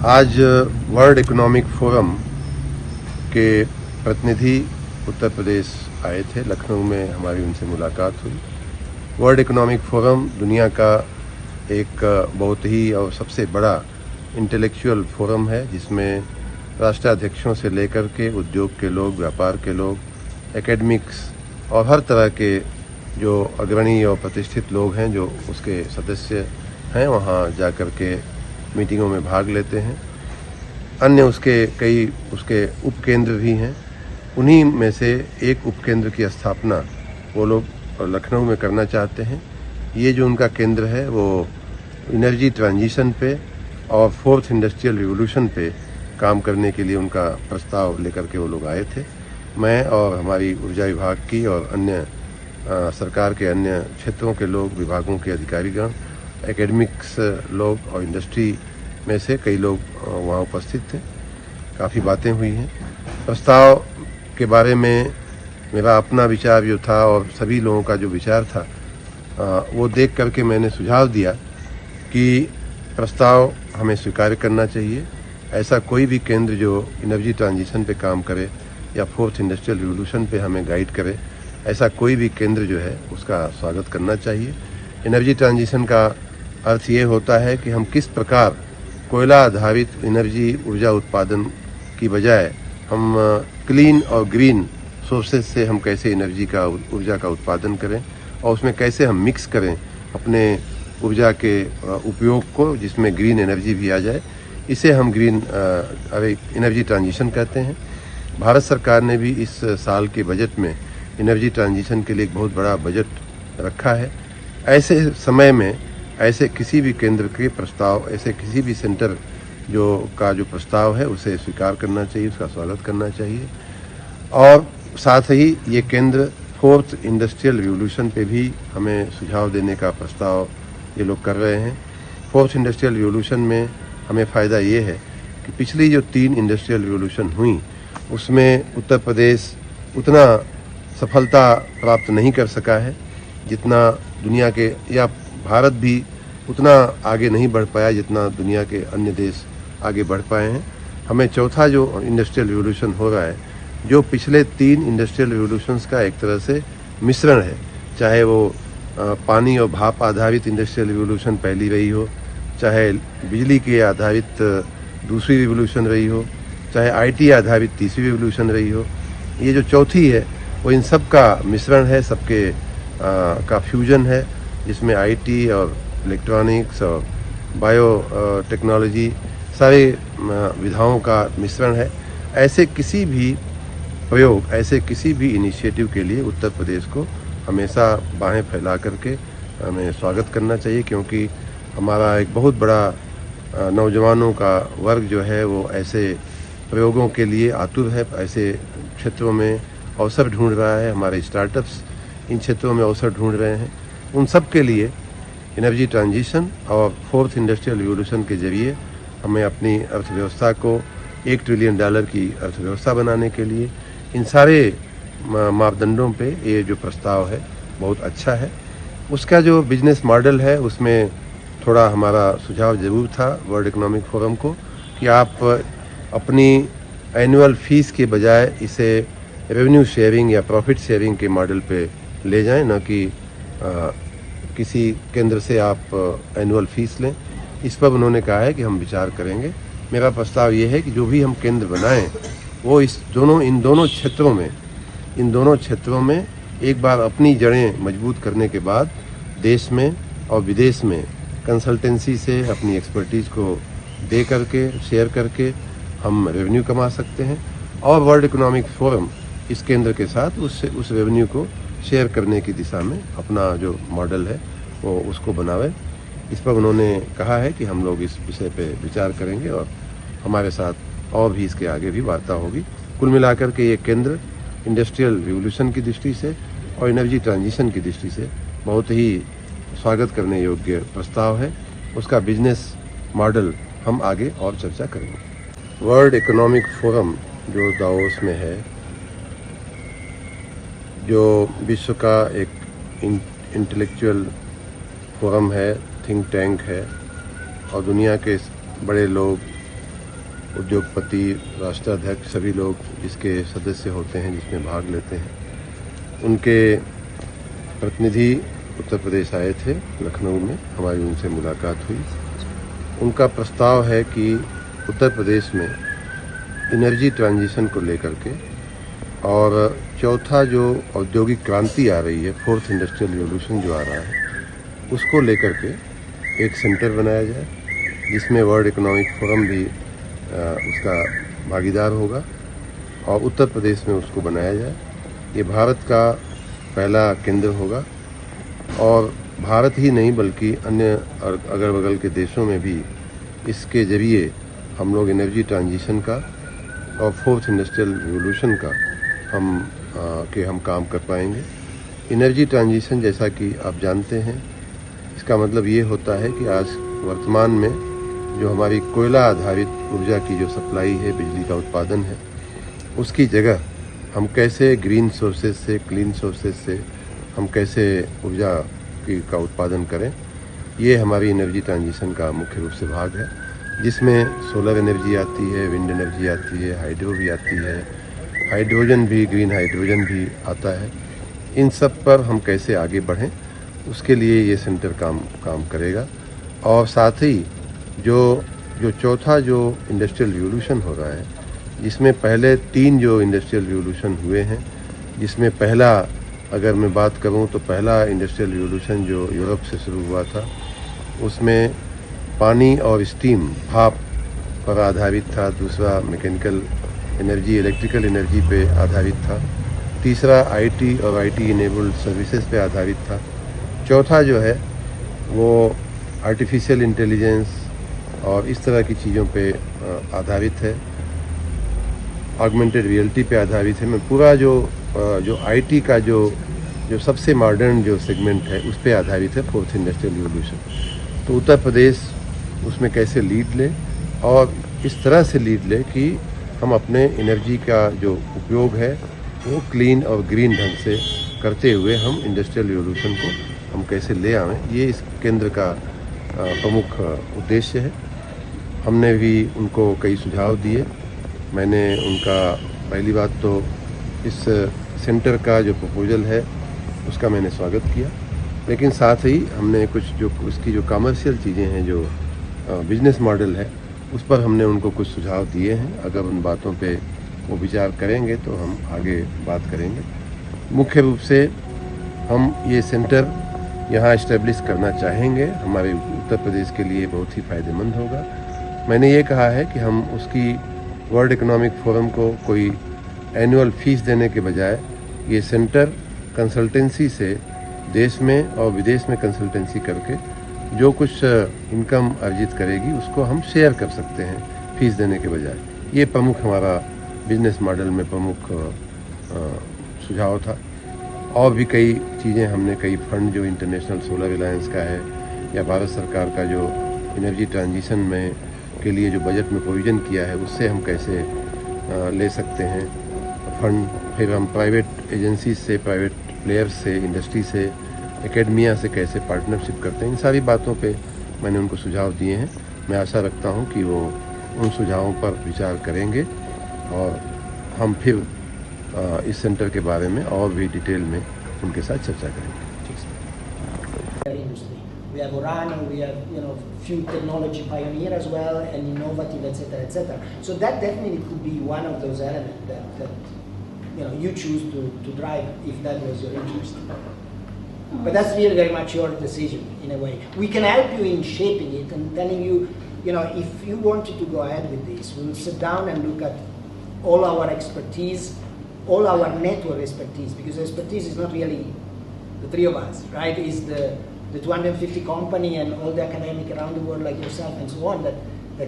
आज world economic forum के प्रतिनिधि उत्तर प्रदेश आए थे। लखनऊ में हमारी उनसे मुलाकात हुई। वर्ल्ड इकोनॉमिक फोरम दुनिया का एक बहुत ही और सबसे बड़ा इंटेलेक्चुअल फोरम है, जिसमें राष्ट्राध्यक्षों से लेकर के उद्योग के लोग, व्यापार के लोग, एकेडमिक्स और हर तरह के जो अग्रणी और प्रतिष्ठित लोग हैं जो उसके सदस्य हैं, वहाँ जाकर के मीटिंगों में भाग लेते हैं। अन्य कई उसके उपकेंद्र भी हैं। उन्हीं में से एक उपकेंद्र की स्थापना वो लोग लखनऊ में करना चाहते हैं। ये जो उनका केंद्र है वो एनर्जी ट्रांजिशन पे और फोर्थ इंडस्ट्रियल रिवोल्यूशन पे काम करने के लिए उनका प्रस्ताव लेकर के वो लोग आए थे। मैं और हमारी ऊर्जा विभाग की और अन्य सरकार के अन्य क्षेत्रों के लोग, विभागों के अधिकारीगण, एकेडमिक्स लोग और इंडस्ट्री में से कई लोग वहाँ उपस्थित थे। काफ़ी बातें हुई हैं। प्रस्ताव के बारे में मेरा अपना विचार जो था और सभी लोगों का जो विचार था वो देख करके मैंने सुझाव दिया कि प्रस्ताव हमें स्वीकार करना चाहिए। ऐसा कोई भी केंद्र जो एनर्जी ट्रांजिशन पे काम करे या फोर्थ इंडस्ट्रियल रिवोल्यूशन पे हमें गाइड करे, ऐसा कोई भी केंद्र जो है उसका स्वागत करना चाहिए। एनर्जी ट्रांजिशन का अर्थ ये होता है कि हम किस प्रकार कोयला आधारित एनर्जी ऊर्जा उत्पादन की बजाय हम क्लीन और ग्रीन सोर्सेज से हम कैसे ऊर्जा का उत्पादन करें और उसमें कैसे हम मिक्स करें अपने ऊर्जा के उपयोग को, जिसमें ग्रीन एनर्जी भी आ जाए। इसे हम ग्रीन एनर्जी ट्रांजिशन कहते हैं। भारत सरकार ने भी इस साल के बजट में एनर्जी ट्रांजिशन के लिए एक बहुत बड़ा बजट रखा है। ऐसे समय में ऐसे किसी भी केंद्र के प्रस्ताव, ऐसे किसी भी सेंटर जो प्रस्ताव है उसे स्वीकार करना चाहिए, उसका स्वागत करना चाहिए। और साथ ही ये केंद्र फोर्थ इंडस्ट्रियल रिवोल्यूशन पे भी हमें सुझाव देने का प्रस्ताव ये लोग कर रहे हैं। फोर्थ इंडस्ट्रियल रिवोल्यूशन में हमें फ़ायदा ये है कि पिछली जो 3 इंडस्ट्रियल रिवोल्यूशन हुई उसमें उत्तर प्रदेश उतना सफलता प्राप्त नहीं कर सका है जितना दुनिया के, या भारत भी उतना आगे नहीं बढ़ पाया जितना दुनिया के अन्य देश आगे बढ़ पाए हैं। हमें चौथा जो इंडस्ट्रियल रिवोल्यूशन हो रहा है, जो पिछले 3 इंडस्ट्रियल रिवोल्यूशंस का एक तरह से मिश्रण है, चाहे वो पानी और भाप आधारित इंडस्ट्रियल रिवोल्यूशन पहली रही हो, चाहे बिजली के आधारित दूसरी रिवोल्यूशन रही हो, चाहे आईटी आधारित तीसरी रिवोल्यूशन रही हो, ये जो चौथी है वो इन सब का मिश्रण है, सबके का फ्यूजन है, जिसमें आईटी और इलेक्ट्रॉनिक्स और बायो टेक्नोलॉजी सारे विधाओं का मिश्रण है। ऐसे किसी भी प्रयोग, ऐसे किसी भी इनिशिएटिव के लिए उत्तर प्रदेश को हमेशा बाहें फैला करके हमें स्वागत करना चाहिए, क्योंकि हमारा एक बहुत बड़ा नौजवानों का वर्ग जो है वो ऐसे प्रयोगों के लिए आतुर है, ऐसे क्षेत्रों में अवसर ढूंढ रहा है। हमारे स्टार्टअप्स इन क्षेत्रों में अवसर ढूंढ रहे हैं। उन सब के लिए एनर्जी ट्रांजिशन और फोर्थ इंडस्ट्रियल रिवोल्यूशन के जरिए हमें अपनी अर्थव्यवस्था को $1 ट्रिलियन की अर्थव्यवस्था बनाने के लिए इन सारे मापदंडों पे ये जो प्रस्ताव है बहुत अच्छा है। उसका जो बिजनेस मॉडल है उसमें थोड़ा हमारा सुझाव ज़रूर था वर्ल्ड इकोनॉमिक फोरम को कि आप अपनी एनुअल फीस के बजाय इसे रेवेन्यू शेयरिंग या प्रॉफिट शेयरिंग के मॉडल पे ले जाएं, न कि किसी केंद्र से आप एनुअल फीस लें। इस पर उन्होंने कहा है कि हम विचार करेंगे। मेरा प्रस्ताव ये है कि जो भी हम केंद्र बनाएं वो इन दोनों क्षेत्रों में एक बार अपनी जड़ें मजबूत करने के बाद देश में और विदेश में कंसल्टेंसी से अपनी एक्सपर्टीज़ को दे करके, शेयर करके हम रेवेन्यू कमा सकते हैं। और वर्ल्ड इकोनॉमिक फोरम इस केंद्र के साथ उस रेवेन्यू को शेयर करने की दिशा में अपना जो मॉडल है वो उसको बनावे। इस पर उन्होंने कहा है कि हम लोग इस विषय पे विचार करेंगे और हमारे साथ और भी इसके आगे भी वार्ता होगी। कुल मिलाकर के ये केंद्र इंडस्ट्रियल रिवोल्यूशन की दृष्टि से और एनर्जी ट्रांजिशन की दृष्टि से बहुत ही स्वागत करने योग्य प्रस्ताव है। उसका बिजनेस मॉडल हम आगे और चर्चा करेंगे। वर्ल्ड इकोनॉमिक फोरम जो दावोस में है, जो विश्व का एक इंटेलेक्चुअल फोरम है, थिंक टैंक है और दुनिया के बड़े लोग उद्योगपति, राष्ट्राध्यक्ष सभी लोग इसके सदस्य होते हैं, जिसमें भाग लेते हैं। उनके प्रतिनिधि उत्तर प्रदेश आए थे लखनऊ में, हमारी उनसे मुलाकात हुई। उनका प्रस्ताव है कि उत्तर प्रदेश में एनर्जी ट्रांजिशन को लेकर के और चौथा जो औद्योगिक क्रांति आ रही है, फोर्थ इंडस्ट्रियल रिवॉल्यूशन जो आ रहा है, उसको लेकर के एक सेंटर बनाया जाए, जिसमें वर्ल्ड इकोनॉमिक फोरम भी उसका भागीदार होगा और उत्तर प्रदेश में उसको बनाया जाए। ये भारत का पहला केंद्र होगा और भारत ही नहीं बल्कि अन्य अगल बगल के देशों में भी इसके जरिए हम लोग एनर्जी ट्रांजिशन का और फोर्थ इंडस्ट्रियल रिवॉल्यूशन का हम काम कर पाएंगे। एनर्जी ट्रांजिशन, जैसा कि आप जानते हैं, इसका मतलब ये होता है कि आज वर्तमान में जो हमारी कोयला आधारित ऊर्जा की जो सप्लाई है, बिजली का उत्पादन है, उसकी जगह हम कैसे ग्रीन सोर्सेज से, क्लीन सोर्सेज से हम कैसे ऊर्जा का उत्पादन करें। ये हमारी एनर्जी ट्रांजिशन का मुख्य रूप से भाग है, जिसमें सोलर एनर्जी आती है, विंड एनर्जी आती है, हाइड्रो भी आती है, हाइड्रोजन भी, ग्रीन हाइड्रोजन भी आता है। इन सब पर हम कैसे आगे बढ़ें, उसके लिए ये सेंटर काम करेगा। और साथ ही जो चौथा जो इंडस्ट्रियल रिवॉल्यूशन हो रहा है, जिसमें पहले 3 जो इंडस्ट्रियल रिवॉल्यूशन हुए हैं, जिसमें पहला अगर मैं बात करूं तो पहला इंडस्ट्रियल रिवॉल्यूशन जो यूरोप से शुरू हुआ था, उसमें पानी और स्टीम, भाप पर आधारित था। दूसरा मैकेनिकल एनर्जी, इलेक्ट्रिकल एनर्जी पे आधारित था। तीसरा आईटी और आईटी इनेबल्ड सर्विसेज पे आधारित था। चौथा जो है वो आर्टिफिशियल इंटेलिजेंस और इस तरह की चीज़ों पे आधारित है, ऑगमेंटेड रियलिटी पे आधारित है। मैं पूरा जो आईटी का जो सबसे मॉडर्न जो सेगमेंट है, उस पे आधारित है फोर्थ इंडस्ट्रियल रिवॉल्यूशन। तो उत्तर प्रदेश उसमें कैसे लीड ले और इस तरह से लीड ले कि हम अपने एनर्जी का जो उपयोग है वो क्लीन और ग्रीन ढंग से करते हुए हम इंडस्ट्रियल रिवॉल्यूशन को हम कैसे ले आवें, ये इस केंद्र का प्रमुख उद्देश्य है। हमने भी उनको कई सुझाव दिए। मैंने उनका पहली बात तो इस सेंटर का जो प्रपोजल है उसका मैंने स्वागत किया, लेकिन साथ ही हमने कुछ जो उसकी जो कमर्शियल चीज़ें हैं, जो बिजनेस मॉडल है, उस पर हमने उनको कुछ सुझाव दिए हैं। अगर उन बातों पे वो विचार करेंगे तो हम आगे बात करेंगे। मुख्य रूप से हम ये सेंटर यहाँ इस्टेब्लिश करना चाहेंगे, हमारे उत्तर प्रदेश के लिए बहुत ही फ़ायदेमंद होगा। मैंने ये कहा है कि हम उसकी वर्ल्ड इकोनॉमिक फोरम को कोई एनुअल फीस देने के बजाय ये सेंटर कंसल्टेंसी से देश में और विदेश में कंसल्टेंसी करके जो कुछ इनकम अर्जित करेगी उसको हम शेयर कर सकते हैं फीस देने के बजाय। ये प्रमुख हमारा बिजनेस मॉडल में प्रमुख सुझाव था। और भी कई चीज़ें हमने, कई फंड जो इंटरनेशनल सोलर अलायंस का है या भारत सरकार का जो एनर्जी ट्रांजिशन में के लिए जो बजट में प्रोविज़न किया है, उससे हम कैसे ले सकते हैं फंड। फिर हम प्राइवेट एजेंसी से, प्राइवेट प्लेयर्स से, इंडस्ट्री से, एकेडमिया से कैसे पार्टनरशिप करते हैं, इन सारी बातों पे मैंने उनको सुझाव दिए हैं। मैं आशा रखता हूं कि वो उन सुझावों पर विचार करेंगे और हम फिर इस सेंटर के बारे में और भी डिटेल में उनके साथ चर्चा करेंगे। We have Orano, we have few technology pioneer as well, and innovative, etc., etc. So that definitely could be one of those elements that you choose to drive if that was your interest. But that's really very much your decision in a way. We can help you in shaping it and telling you, if you wanted to go ahead with this, we will sit down and look at all our expertise, all our network expertise, because expertise is not really the three of us, right? It's the 250 company and all the academic around the world like yourself and so on that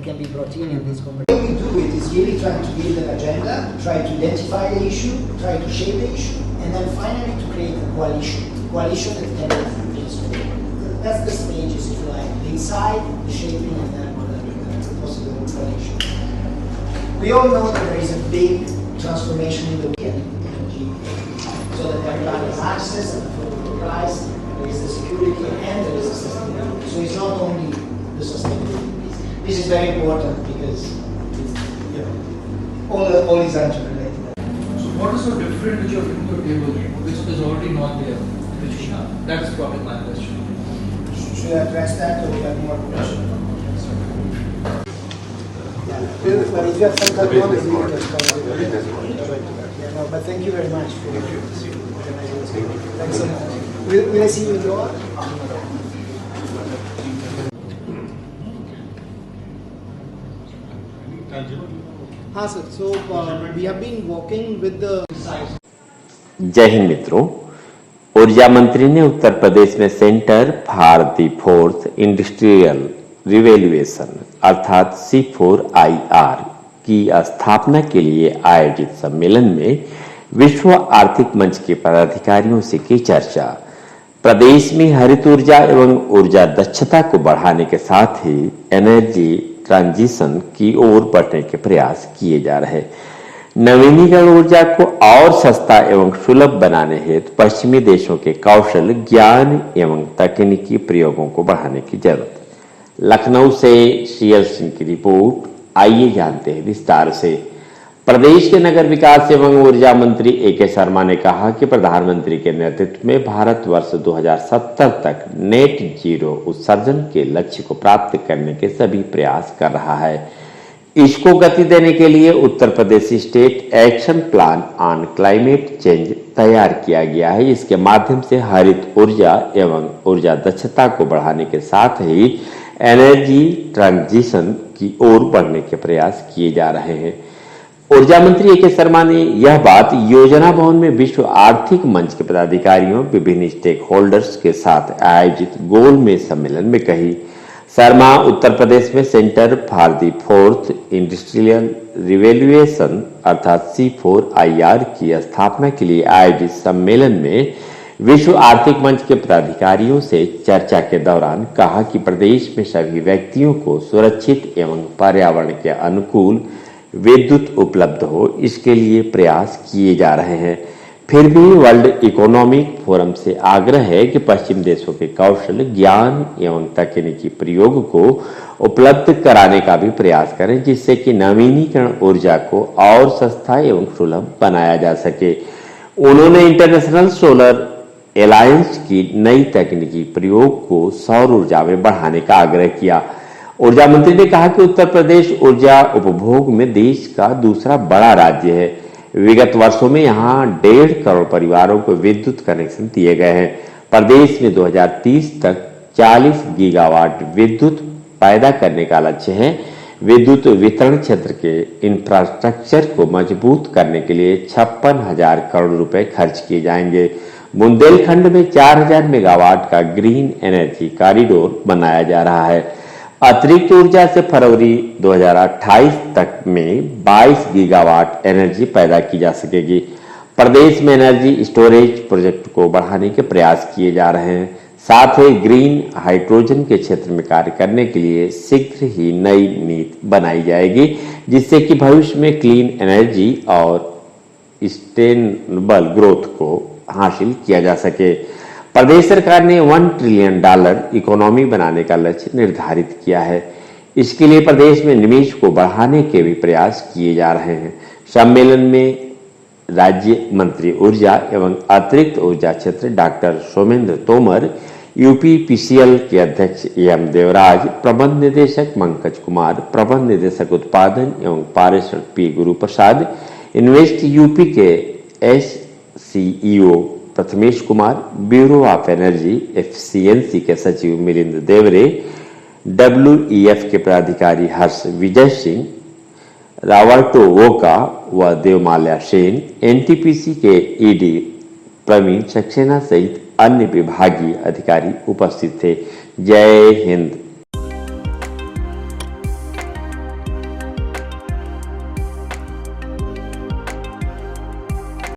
can be brought in this conversation. The way we do it is really trying to build an agenda, try to identify the issue, try to shape the issue, and then finally to create a coalition that can influence it. That's the stages, if you like, the inside, the shaping, and then the possible coalition. We all know that there is a big transformation in the energy, so that everybody has access and affordable price. There is the security and there is the sustainability. So it's not only the sustainability. This is very important because all these answers related. So what is so different which you are bringing to the table, which is already not there, which you have? That is probably my question. Should I address that or we have more questions? Yeah, but if you have some more comments, we can just cover it. Yeah, no, but thank you very much for organizing this. Thanks so much. Will I see you in Doha? हाँ sir, so we have been working with the जय हिंद मित्रों, ऊर्जा मंत्री ने उत्तर प्रदेश में centre for the fourth industrial revaluation अर्थात C4IR की स्थापना के लिए आयोजित सम्मेलन में विश्व आर्थिक मंच के पदाधिकारियों से की चर्चा। प्रदेश में हरित ऊर्जा एवं ऊर्जा दक्षता को बढ़ाने के साथ ही एनर्जी ट्रांजिशन की ओर बढ़ने के प्रयास किए जा रहे। नवीनीकरण ऊर्जा को और सस्ता एवं सुलभ बनाने हेतु पश्चिमी देशों के कौशल, ज्ञान एवं तकनीकी प्रयोगों को बढ़ाने की जरूरत। लखनऊ से CL सिंह की रिपोर्ट, आइए जानते हैं विस्तार से। प्रदेश के नगर विकास एवं ऊर्जा मंत्री AK शर्मा ने कहा कि प्रधानमंत्री के नेतृत्व में भारत वर्ष 2070 तक नेट जीरो उत्सर्जन के लक्ष्य को प्राप्त करने के सभी प्रयास कर रहा है। इसको गति देने के लिए Uttar Pradesh state action plan on climate change तैयार किया गया है। इसके माध्यम से हरित ऊर्जा एवं ऊर्जा दक्षता को बढ़ाने के साथ ही एनर्जी ट्रांजिशन की ओर बढ़ने के प्रयास किए जा रहे हैं। ऊर्जा मंत्री AK शर्मा ने यह बात योजना भवन में विश्व आर्थिक मंच के पदाधिकारियों, विभिन्न स्टेक होल्डर्स के साथ आयोजित गोलमेज सम्मेलन में कही। शर्मा उत्तर प्रदेश में centre for the fourth industrial revaluation अर्थात C4IR की स्थापना के लिए आयोजित सम्मेलन में विश्व आर्थिक मंच के पदाधिकारियों से चर्चा के दौरान कहा कि प्रदेश में सभी व्यक्तियों को सुरक्षित एवं पर्यावरण के अनुकूल विद्युत उपलब्ध हो, इसके लिए प्रयास किए जा रहे हैं। फिर भी वर्ल्ड इकोनॉमिक फोरम से आग्रह है कि पश्चिम देशों के कौशल, ज्ञान एवं तकनीकी प्रयोग को उपलब्ध कराने का भी प्रयास करें, जिससे कि नवीनीकरण ऊर्जा को और सस्ता एवं सुलभ बनाया जा सके। उन्होंने इंटरनेशनल सोलर एलायंस की नई तकनीकी प्रयोग को सौर ऊर्जा में बढ़ाने का आग्रह किया। ऊर्जा मंत्री ने कहा कि उत्तर प्रदेश ऊर्जा उपभोग में देश का दूसरा बड़ा राज्य है। विगत वर्षों में यहां 1.5 करोड़ परिवारों को विद्युत कनेक्शन दिए गए हैं। प्रदेश में 2030 तक 40 गीगावाट विद्युत पैदा करने का लक्ष्य है। विद्युत वितरण क्षेत्र के इंफ्रास्ट्रक्चर को मजबूत करने के लिए 56,000 करोड़ रुपए खर्च किए जाएंगे। बुंदेलखंड में 4,000 मेगावाट का ग्रीन एनर्जी कॉरिडोर बनाया जा रहा है। अतिरिक्त ऊर्जा से फरवरी 2028 तक में 22 गीगावाट एनर्जी पैदा की जा सकेगी। प्रदेश में एनर्जी स्टोरेज प्रोजेक्ट को बढ़ाने के प्रयास किए जा रहे हैं। साथ ही ग्रीन हाइड्रोजन के क्षेत्र में कार्य करने के लिए शीघ्र ही नई नीति बनाई जाएगी, जिससे कि भविष्य में क्लीन एनर्जी और सस्टेनेबल ग्रोथ को हासिल किया जा सके। प्रदेश सरकार ने $1 ट्रिलियन इकोनॉमी बनाने का लक्ष्य निर्धारित किया है। इसके लिए प्रदेश में निवेश को बढ़ाने के भी प्रयास किए जा रहे हैं। सम्मेलन में राज्य मंत्री ऊर्जा एवं अतिरिक्त ऊर्जा क्षेत्र डॉक्टर सोमेंद्र तोमर, UPPCL के अध्यक्ष AM देवराज, प्रबंध निदेशक पंकज कुमार, प्रबंध निदेशक उत्पादन एवं पारिश्रमिक P Guru Prasad, invest UP के SCEO Prathamesh Kumar, bureau of energy FCNC के सचिव मिलिंद देवरे, WEF के पदाधिकारी हर्ष विजय सिंह, रावर्टो वोका व देवमाल्या सेन, NTPC के ED प्रवीण सक्सेना सहित अन्य विभागीय अधिकारी उपस्थित थे। जय हिंद।